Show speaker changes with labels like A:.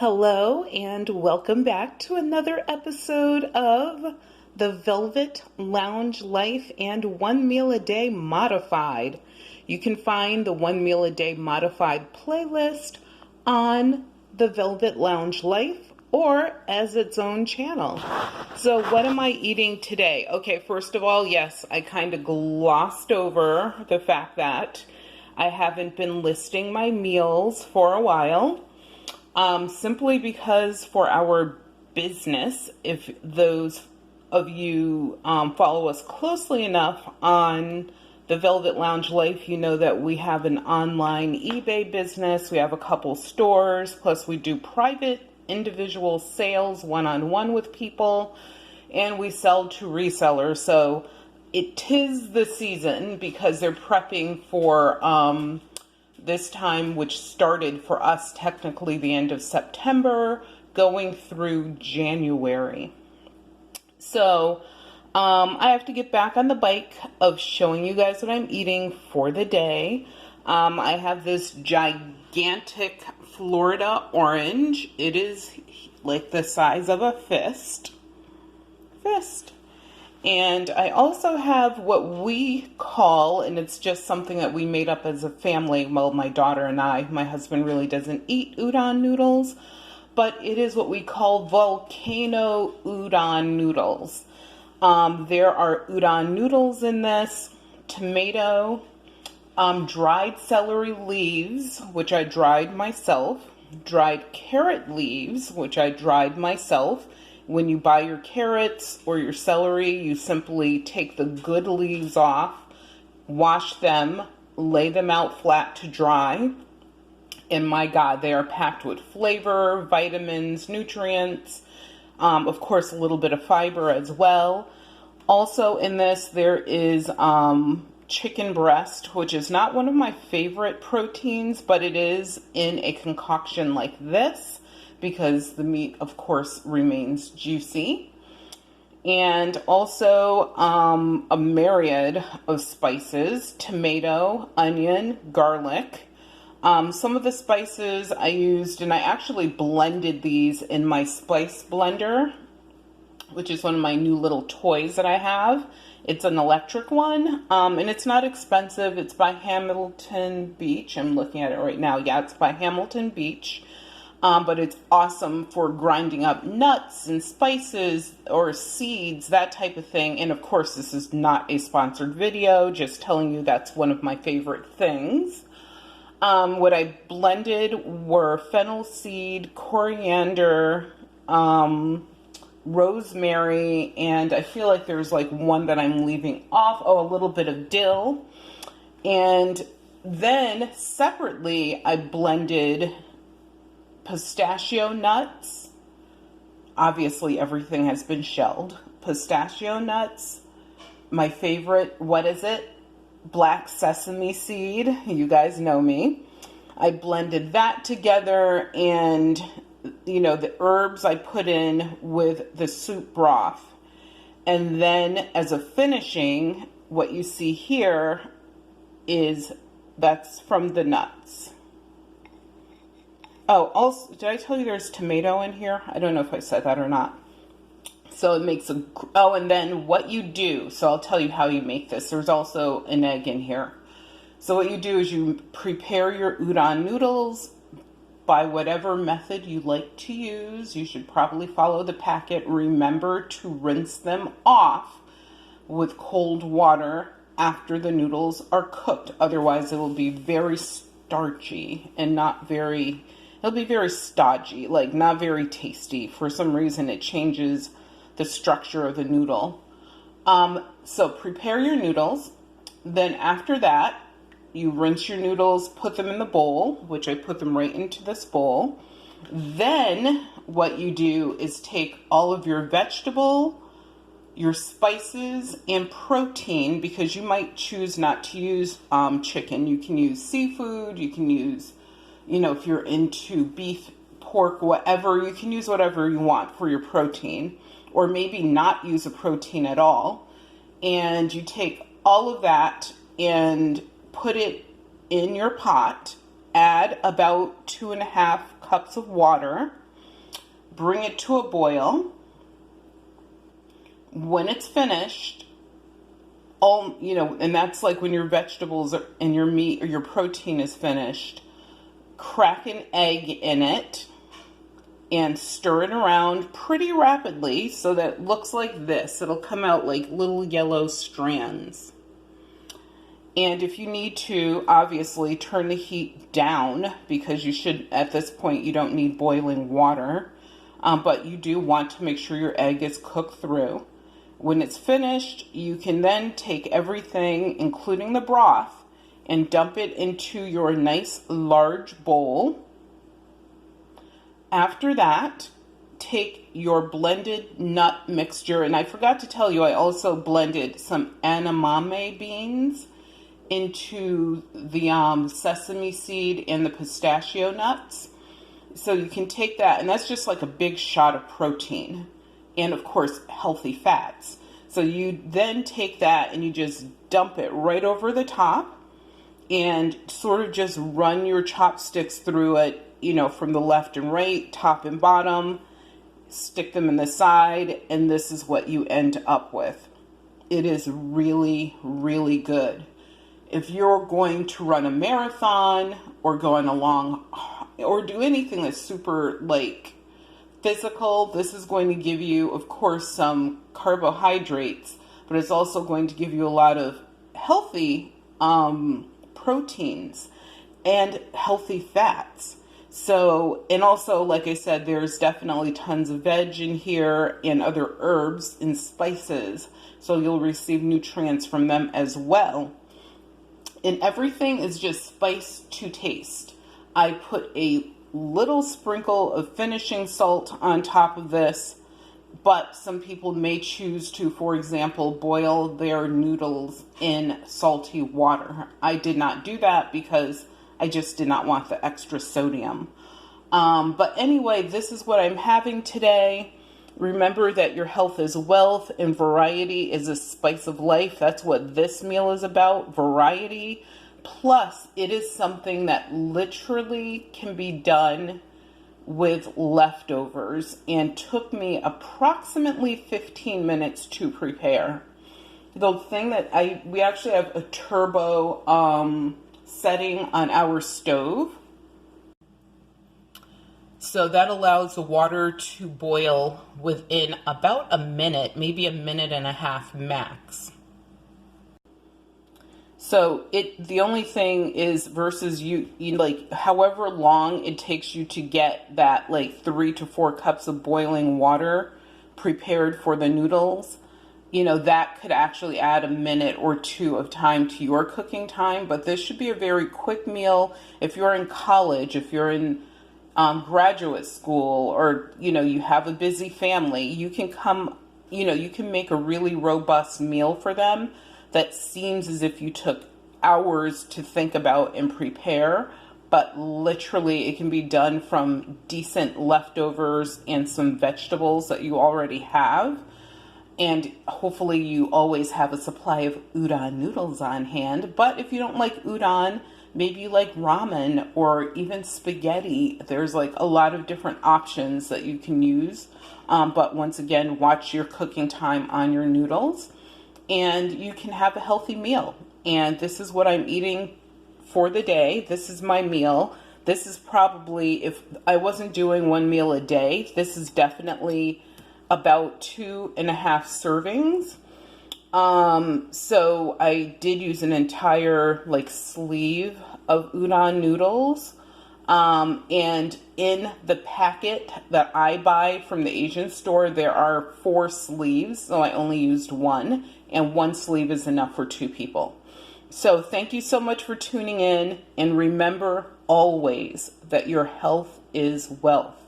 A: Hello, and welcome back to another episode of the Velvet Lounge Life and One Meal a Day Modified. You can find the One Meal a Day Modified playlist on the Velvet Lounge Life or as its own channel. So what am I eating today? Okay, first of all, yes, I kind of glossed over the fact that I haven't been listing my meals for a while. Simply because for our business, if those of you follow us closely enough on the Velvet Lounge Life, you know that we have an online eBay business. We have a couple stores, plus we do private individual sales one-on-one with people, and we sell to resellers. So it is the season because they're prepping for this time, which started for us technically the end of September, going through January. So I have to get back on the bike of showing you guys what I'm eating for the day. I have this gigantic Florida orange. It is like the size of a fist. And I also have what we call, and it's just something that we made up as a family, well, my daughter and I, my husband really doesn't eat udon noodles, but it is what we call volcano udon noodles. There are udon noodles in this, tomato, dried celery leaves, which I dried myself, dried carrot leaves, which I dried myself. When you buy your carrots or your celery, you simply take the good leaves off, wash them, lay them out flat to dry. And my God, they are packed with flavor, vitamins, nutrients, of course, a little bit of fiber as well. Also in this, there is chicken breast, which is not one of my favorite proteins, but it is in a concoction like this, because the meat, of course, remains juicy. And also a myriad of spices, tomato, onion, garlic. Some of the spices I used, and I actually blended these in my spice blender, which is one of my new little toys that I have. It's an electric one, and it's not expensive. It's by Hamilton Beach. I'm looking at it right now. Yeah, it's by Hamilton Beach. But it's awesome for grinding up nuts and spices or seeds, that type of thing. And of course, this is not a sponsored video, just telling you that's one of my favorite things. What I blended were fennel seed, coriander, rosemary, and I feel like there's like one that I'm leaving off. Oh, a little bit of dill. And then separately, I blended pistachio nuts. Obviously, everything has been shelled. Pistachio nuts. My favorite, what is it? Black sesame seed. You guys know me. I blended that together, and you know, the herbs I put in with the soup broth. And then as a finishing, what you see here is that's from the nuts. Oh, also, did I tell you there's tomato in here? I don't know if I said that or not. So it makes a, oh, and then what you do, so I'll tell you how you make this. There's also an egg in here. So what you do is you prepare your udon noodles by whatever method you like to use. You should probably follow the packet. Remember to rinse them off with cold water after the noodles are cooked. Otherwise, it will be very starchy and not very... It'll be very stodgy, like not very tasty. For some reason, it changes the structure of the noodle. So prepare your noodles. Then after that, you rinse your noodles, put them in the bowl, which I put them right into this bowl. Then what you do is take all of your vegetable, your spices, and protein, because you might choose not to use chicken. You can use seafood, you can use, you know, if you're into beef, pork, whatever, you can use whatever you want for your protein, or maybe not use a protein at all. And you take all of that and put it in your pot, add about 2.5 cups of water, bring it to a boil. When it's finished, and that's like when your vegetables and your meat or your protein is finished, crack an egg in it and stir it around pretty rapidly so that it looks like this. It'll come out like little yellow strands. And if you need to, obviously turn the heat down, because you should, at this point, you don't need boiling water. But you do want to make sure your egg is cooked through. When it's finished, you can then take everything, including the broth, and dump it into your nice large bowl. After that, take your blended nut mixture, and I forgot to tell you, I also blended some edamame beans into the sesame seed and the pistachio nuts. So you can take that, and that's just like a big shot of protein and, of course, healthy fats. So you then take that and you just dump it right over the top and sort of just run your chopsticks through it, from the left and right, top and bottom, stick them in the side, and this is what you end up with. It is really, really good. If you're going to run a marathon or going along or do anything that's super physical, this is going to give you, of course, some carbohydrates, but it's also going to give you a lot of healthy proteins and healthy fats. So, and also, like I said, there's definitely tons of veg in here and other herbs and spices, so you'll receive nutrients from them as well. And everything is just spiced to taste. I put a little sprinkle of finishing salt on top of this, but some people may choose to, for example, boil their noodles in salty water. I did not do that because I just did not want the extra sodium. But anyway, this is what I'm having today. Remember that your health is wealth and variety is a spice of life. That's what this meal is about, variety. Plus, it is something that literally can be done with leftovers and took me approximately 15 minutes to prepare. The thing that we actually have a turbo setting on our stove. So that allows the water to boil within about a minute, maybe a minute and a half max. So the only thing is versus you however long it takes you to get that 3 to 4 cups of boiling water prepared for the noodles, that could actually add a minute or two of time to your cooking time. But this should be a very quick meal. If you're in college, if you're in graduate school, or you have a busy family, you can you can make a really robust meal for them that seems as if you took hours to think about and prepare, but literally it can be done from decent leftovers and some vegetables that you already have. And hopefully you always have a supply of udon noodles on hand. But if you don't like udon, maybe you like ramen or even spaghetti. There's a lot of different options that you can use. But once again, watch your cooking time on your noodles and you can have a healthy meal. And this is what I'm eating for the day. This is my meal. This is probably, if I wasn't doing one meal a day, this is definitely about 2.5 servings. So I did use an entire sleeve of udon noodles. And in the packet that I buy from the Asian store, there are 4 sleeves. So I only used 1, and 1 sleeve is enough for 2 people. So thank you so much for tuning in. And remember always that your health is wealth.